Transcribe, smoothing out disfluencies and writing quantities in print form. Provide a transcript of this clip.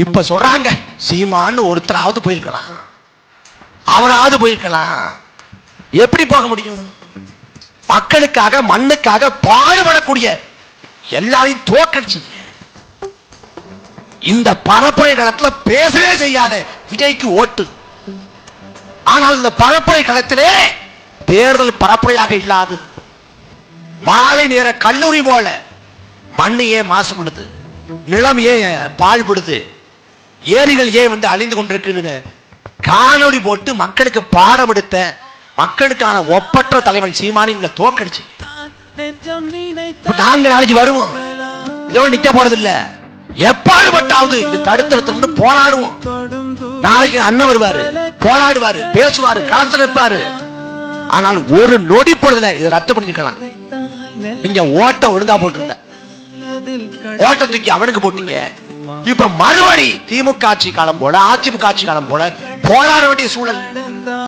இப்ப சொல்றாங்க சீமான்னு ஒருத்தராவது போயிருக்கலாம், அவராவது போயிருக்கலாம். எப்படி போக முடியும்? மக்களுக்காக மண்ணுக்காக பாடுபடக்கூடிய எல்லாரையும் தோக்கடிச்சு இந்த பரப்புரை களத்துல பேசவே செய்யாத விஜய்க்கு ஓட்டு. ஆனால் இந்த பரப்புரை களத்திலே தேர்தல் பரப்புரையாக இல்லாது மாலை நேர கல்லூரி போல மண்ணு ஏன் மாசுபடுது, நிலம் ஏன் பாழ்படுது, ஏரிகள் ஏன் வந்து அழிந்து கொண்டிருக்கு காணொலி போட்டு மக்களுக்கு பாடம் எடுத்த மக்களுக்கான ஒப்பற்ற தலைவன் சீமானி தோக்கடிச்சு நான்கு நாளைக்கு வருவோம். இதோட நிக்க போறது இல்ல, எப்பாடுபட்டாவது இது தடுத்து போராடுவோம். நாளைக்கு அண்ணன் வருவாரு, போராடுவாரு, பேசுவாரு, களத்தில் இருப்பாரு. ஆனால் ஒரு நொடி பொழுதுல இதை ரத்து பண்ணிருக்கலாம். நீங்க ஓட்டம் ஒழுங்கா போட்டு ஓட்டத்துக்கு அவனுக்கு போட்டீங்க. இப்ப மறுபடி திமுக ஆட்சி காலம் போல அதிமுக ஆட்சி காலம் போல போராட வேண்டிய சூழல்.